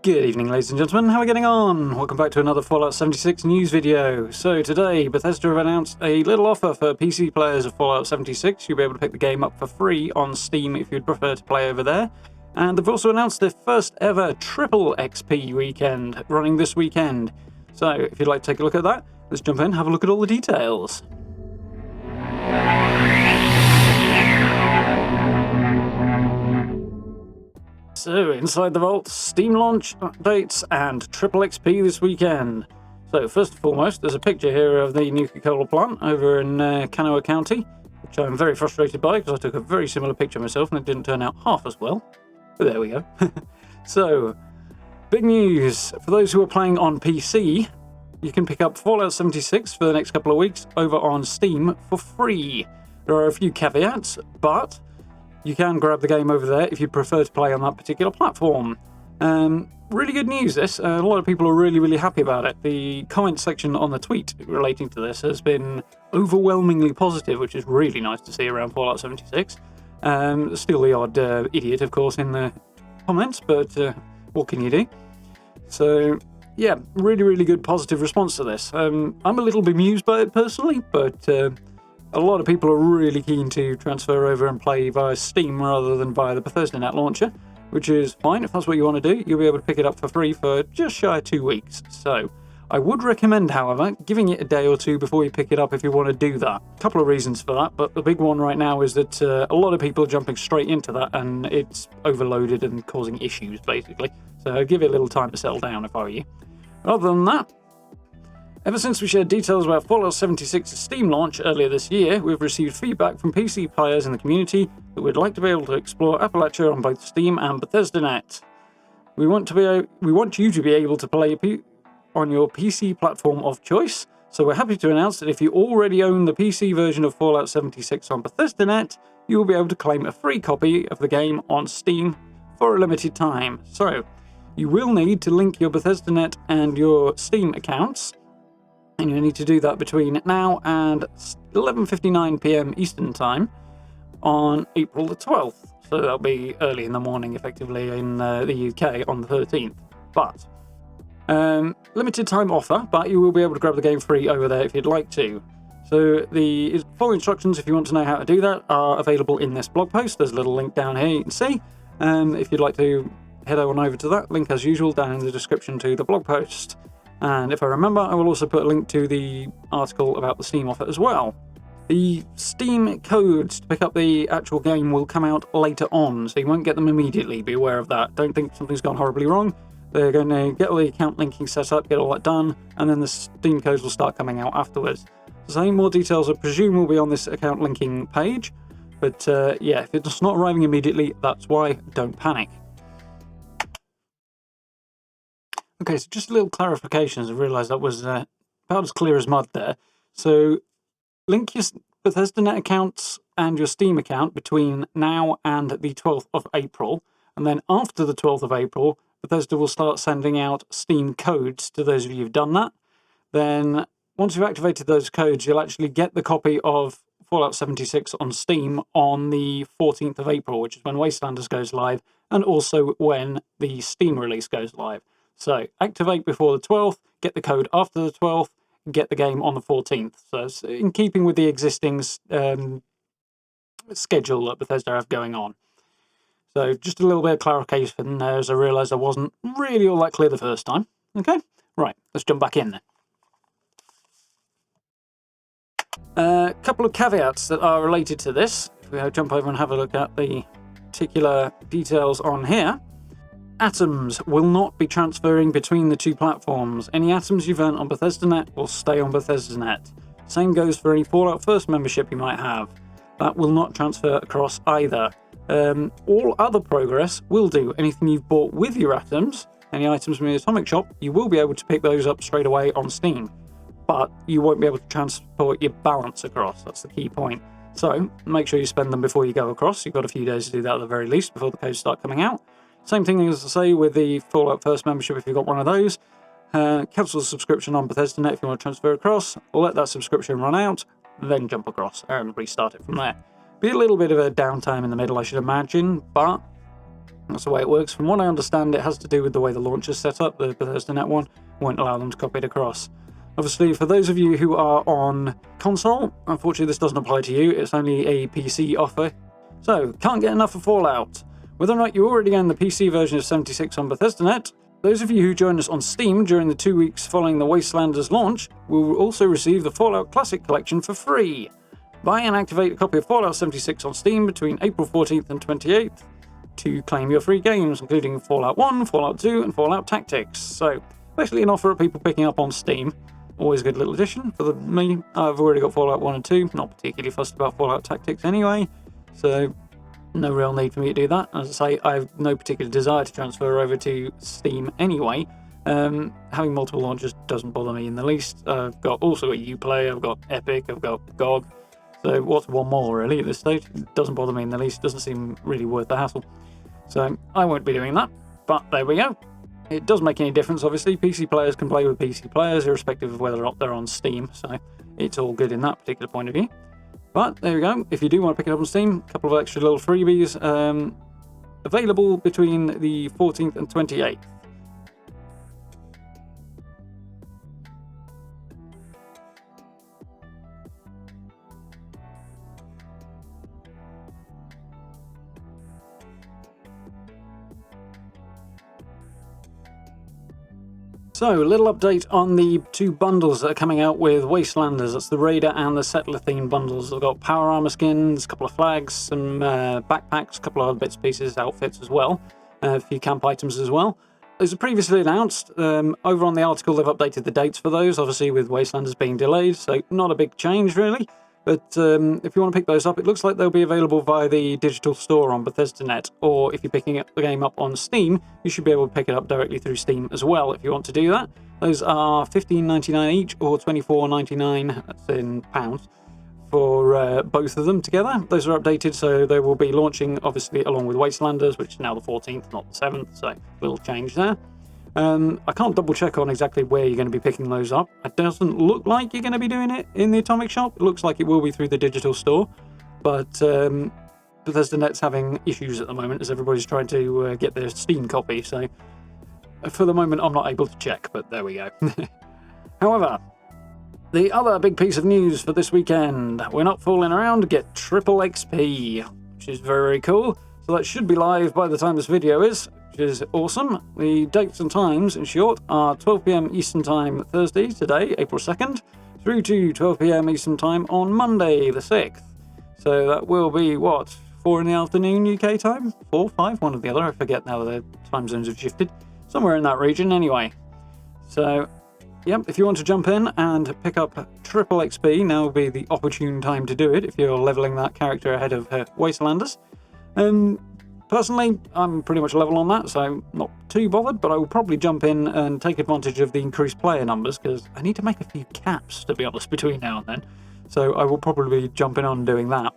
Good evening, ladies and gentlemen, how are we getting on? Welcome back to another Fallout 76 news video. So today, Bethesda have announced a little offer for PC players of Fallout 76. You'll be able to pick the game up for free on Steam if you'd prefer to play over there. And they've also announced their first ever triple XP weekend, running this weekend. So if you'd like to take a look at that, let's jump in, have a look at all the details. So, inside the vault, Steam launch updates and triple XP this weekend. So, first and foremost, there's a picture here of the Nuka-Cola plant over in Kanawha County, which I'm very frustrated by because I took a very similar picture myself and it didn't turn out half as well. But there we go. So, big news. For those who are playing on PC, you can pick up Fallout 76 for the next couple of weeks over on Steam for free. There are a few caveats, but you can grab the game over there if you prefer to play on that particular platform. Really good news, this. A lot of people are really happy about it. The comment section on the tweet relating to this has been overwhelmingly positive, which is really nice to see around Fallout 76. Still the odd idiot, of course, in the comments, but what can you do? So, yeah, really good positive response to this. I'm a little bemused by it personally, but a lot of people are really keen to transfer over and play via Steam rather than via the Bethesda net launcher, which is fine. If that's what you want to do, you'll be able to pick it up for free for just shy of 2 weeks. So I would recommend, however, giving it a day or two before you pick it up if you want to do that. A couple of reasons for that, but the big one right now is that a lot of people are jumping straight into that and it's overloaded and causing issues, basically. So I'd give it a little time to settle down if I were you. Other than that, ever since we shared details about Fallout 76's Steam launch earlier this year, we've received feedback from PC players in the community that would like to be able to explore Appalachia on both Steam and Bethesda.net. We want you to be able to play on your PC platform of choice, so we're happy to announce that if you already own the PC version of Fallout 76 on Bethesda.net, you will be able to claim a free copy of the game on Steam for a limited time. So, you will need to link your Bethesda.net and your Steam accounts, and you need to do that between now and 11:59 PM Eastern Time on April the 12th. So that'll be early in the morning, effectively, in the UK on the 13th. But limited time offer, but you will be able to grab the game free over there if you'd like to. So the full instructions, if you want to know how to do that, are available in this blog post. There's a little link down here you can see. If you'd like to head on over to that, link as usual down in the description to the blog post. And if I remember, I will also put a link to the article about the Steam offer as well. The Steam codes to pick up the actual game will come out later on, so you won't get them immediately. Be aware of that. Don't think something's gone horribly wrong. They're going to get all the account linking set up, get all that done, and then the Steam codes will start coming out afterwards. So more details I presume will be on this account linking page. But yeah, if it's not arriving immediately, that's why. Don't panic. Okay, so just a little clarification, as I realised that was about as clear as mud there. So link your Bethesda.net accounts and your Steam account between now and the 12th of April. And then after the 12th of April, Bethesda will start sending out Steam codes to those of you who've done that. Then once you've activated those codes, you'll actually get the copy of Fallout 76 on Steam on the 14th of April, which is when Wastelanders goes live, and also when the Steam release goes live. So, activate before the 12th, get the code after the 12th, get the game on the 14th. So, it's in keeping with the existing schedule that Bethesda have going on. So, just a little bit of clarification there, as I realised I wasn't really all that clear the first time. Okay, right, let's jump back in then. A couple of caveats that are related to this. If we jump over and have a look at the particular details on here. Atoms will not be transferring between the two platforms. Any atoms you've earned on Bethesda.net will stay on Bethesda.net. Same goes for any Fallout First membership you might have. That will not transfer across either. All other progress will do. Anything you've bought with your atoms, any items from the Atomic Shop, you will be able to pick those up straight away on Steam. But you won't be able to transport your balance across. That's the key point. So make sure you spend them before you go across. You've got a few days to do that at the very least before the codes start coming out. Same thing as I say with the Fallout First membership if you've got one of those. Cancel the subscription on Bethesda.net if you want to transfer across. Let that subscription run out, then jump across and restart it from there. Be a little bit of a downtime in the middle, I should imagine, but That's the way it works. From what I understand, it has to do with the way the launch is set up. The Bethesda Net one won't allow them to copy it across. Obviously, for those of you who are on console, unfortunately this doesn't apply to you. It's only a PC offer. So, can't get enough of Fallout. Whether or not you already own the PC version of 76 on Bethesda Net, those of you who join us on Steam during the 2 weeks following the Wastelanders launch will also receive the Fallout Classic Collection for free. Buy and activate a copy of Fallout 76 on Steam between April 14th and 28th to claim your free games, including Fallout 1, Fallout 2, and Fallout Tactics. So, basically an offer of people picking up on Steam. Always a good little addition for me. I've already got Fallout 1 and 2, not particularly fussed about Fallout Tactics anyway, so no real need for me to do that. As I say, I have no particular desire to transfer over to Steam anyway. Having multiple launchers doesn't bother me in the least. I've also got Uplay, I've got Epic, I've got GOG, so what's one more really at this stage? It doesn't bother me in the least, doesn't seem really worth the hassle. So I won't be doing that, but there we go. It doesn't make any difference, obviously. PC players can play with PC players, irrespective of whether or not they're on Steam, so it's all good in that particular point of view. But there we go. If you do want to pick it up on Steam, a couple of extra little freebies available between the 14th and 28th. So, a little update on the two bundles that are coming out with Wastelanders. That's the Raider and the Settler themed bundles. I've got power armor skins, a couple of flags, some backpacks, a couple of other bits, pieces, outfits as well, a few camp items as well. As previously announced, over on the article they've updated the dates for those, obviously with Wastelanders being delayed, so not a big change really. But if you want to pick those up, it looks like they'll be available via the digital store on Bethesda Net, or if you're picking up the game up on Steam, you should be able to pick it up directly through Steam as well if you want to do that. Those are $15.99 each, or $24.99, that's in pounds, for both of them together. Those are updated, so they will be launching, obviously, along with Wastelanders, which is now the 14th, not the 7th, so a little change there. I can't double check on exactly where you're going to be picking those up. It doesn't look like you're going to be doing it in the Atomic Shop. It looks like it will be through the digital store, but Bethesda Net's having issues at the moment as everybody's trying to get their Steam copy, so for the moment I'm not able to check, but there we go. However, the other big piece of news for this weekend, we're not fooling around, get triple XP, which is very, very cool. So that should be live by the time this video is, which is awesome. The dates and times, in short, are 12 PM Eastern Time Thursday, today, April 2nd, through to 12 PM Eastern Time on Monday, the 6th. So that will be, what, 4 in the afternoon UK time? 4, 5, one or the other, I forget now the time zones have shifted. Somewhere in that region, anyway. So, yep, if you want to jump in and pick up triple XP, now will be the opportune time to do it if you're leveling that character ahead of Wastelanders. Personally, I'm pretty much level on that, so not too bothered, but I will probably jump in and take advantage of the increased player numbers, because I need to make a few caps, to be honest, between now and then. So I will probably be jumping on doing that.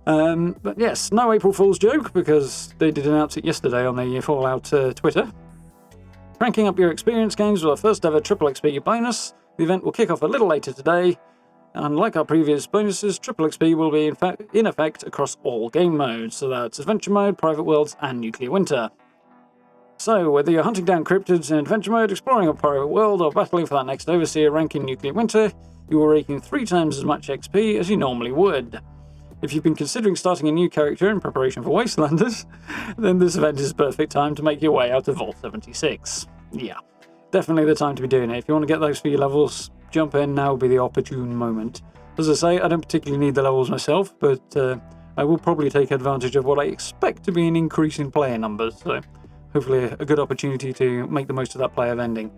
But yes, no April Fool's joke, because they did announce it yesterday on the Fallout Twitter. Ranking up your experience games with our first ever triple XP bonus. The event will kick off a little later today. And like our previous bonuses, triple XP will be in effect across all game modes, so that's Adventure Mode, Private Worlds, and Nuclear Winter. So, whether you're hunting down cryptids in Adventure Mode, exploring a Private World, or battling for that next Overseer rank in Nuclear Winter, you will rake 3 times as much XP as you normally would. If you've been considering starting a new character in preparation for Wastelanders, then this event is the perfect time to make your way out of Vault 76. Yeah, definitely the time to be doing it. If you want to get those for your levels, jump in, now will be the opportune moment. As I say, I don't particularly need the levels myself, but I will probably take advantage of what I expect to be an increase in player numbers, so hopefully a good opportunity to make the most of that player vending.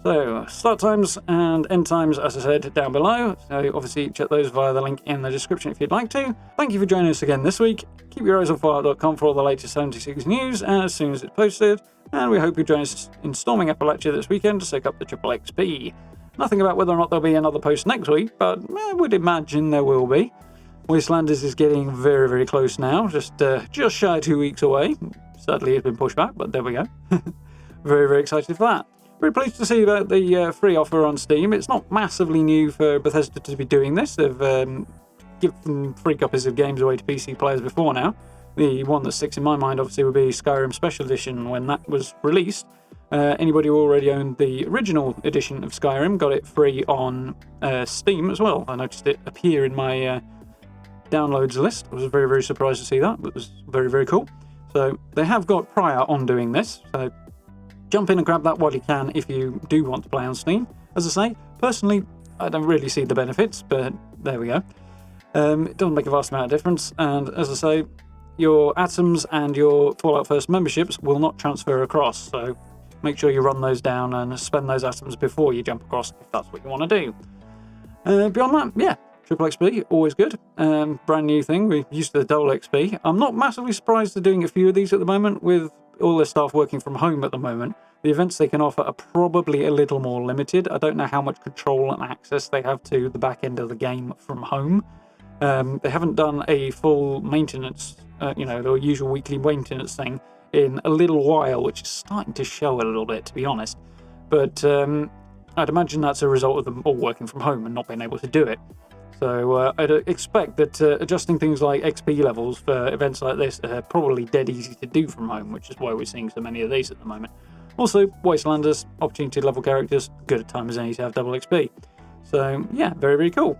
So, start times and end times, as I said, down below, so obviously check those via the link in the description if you'd like to. Thank you for joining us again this week. Keep your eyes on Fallout.com for all the latest 76 news as soon as it's posted, and we hope you join us in Storming Appalachia this weekend to soak up the triple XP. Nothing about whether or not there'll be another post next week, but I would imagine there will be. Wastelanders is getting very, very close now, just shy of 2 weeks away. Sadly, it's been pushed back, but there we go. Very, very excited for that. Very pleased to see about the free offer on Steam. It's not massively new for Bethesda to be doing this. They've given free copies of games away to PC players before now. The one that sticks in my mind, obviously, would be Skyrim Special Edition. When that was released, anybody who already owned the original edition of Skyrim got it free on Steam as well. I noticed it appear in my downloads list. I was very, very surprised to see that. It was very, very cool. So they have got prior on doing this. So jump in and grab that while you can if you do want to play on Steam. As I say, personally, I don't really see the benefits, but there we go. It doesn't make a vast amount of difference. And as I say, your Atoms and your Fallout First memberships will not transfer across. So make sure you run those down and spend those Atoms before you jump across if that's what you want to do. Beyond that, yeah. Triple XP, always good. Brand new thing, we're used to the double XP. I'm not massively surprised they're doing a few of these at the moment with all their staff working from home at the moment. The events they can offer are probably a little more limited. I don't know how much control and access they have to the back end of the game from home. They haven't done a full maintenance, the usual weekly maintenance thing in a little while, which is starting to show a little bit, to be honest. But I'd imagine that's a result of them all working from home and not being able to do it. So I'd expect that adjusting things like XP levels for events like this are probably dead easy to do from home, which is why we're seeing so many of these at the moment. Also, Wastelanders, opportunity to level characters, good at time as any to have double XP. So yeah, very, very cool.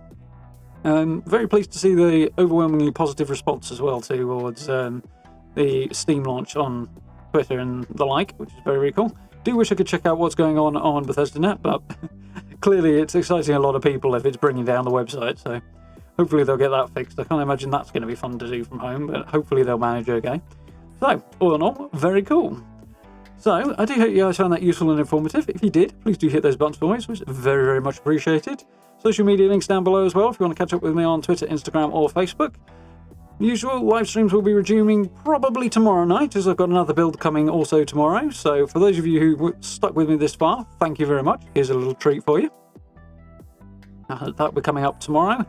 Very pleased to see the overwhelmingly positive response as well towards the Steam launch on Twitter and the like, which is very, very cool. Do wish I could check out what's going on Bethesda Net, but clearly it's exciting a lot of people if it's bringing down the website, so hopefully they'll get that fixed. I can't imagine that's going to be fun to do from home, but hopefully they'll manage okay. So, all in all, very cool. So, I do hope you guys found that useful and informative. If you did, please do hit those buttons for me, which is very, very much appreciated. Social media links down below as well if you want to catch up with me on Twitter, Instagram or Facebook. Usual, live streams will be resuming probably tomorrow night, as I've got another build coming also tomorrow. So for those of you who stuck with me this far, thank you very much. Here's a little treat for you. That'll be coming up tomorrow.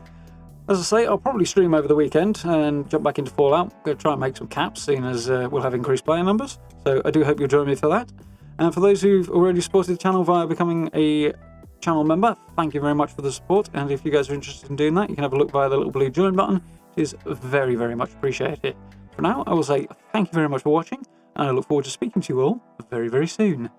As I say, I'll probably stream over the weekend and jump back into Fallout. Go try and make some caps, seeing as we'll have increased player numbers. So I do hope you'll join me for that. And for those who've already supported the channel via becoming a channel member, thank you very much for the support. And if you guys are interested in doing that, you can have a look via the little blue join button. Is very, very much appreciated. For now, I will say thank you very much for watching, and I look forward to speaking to you all very, very soon.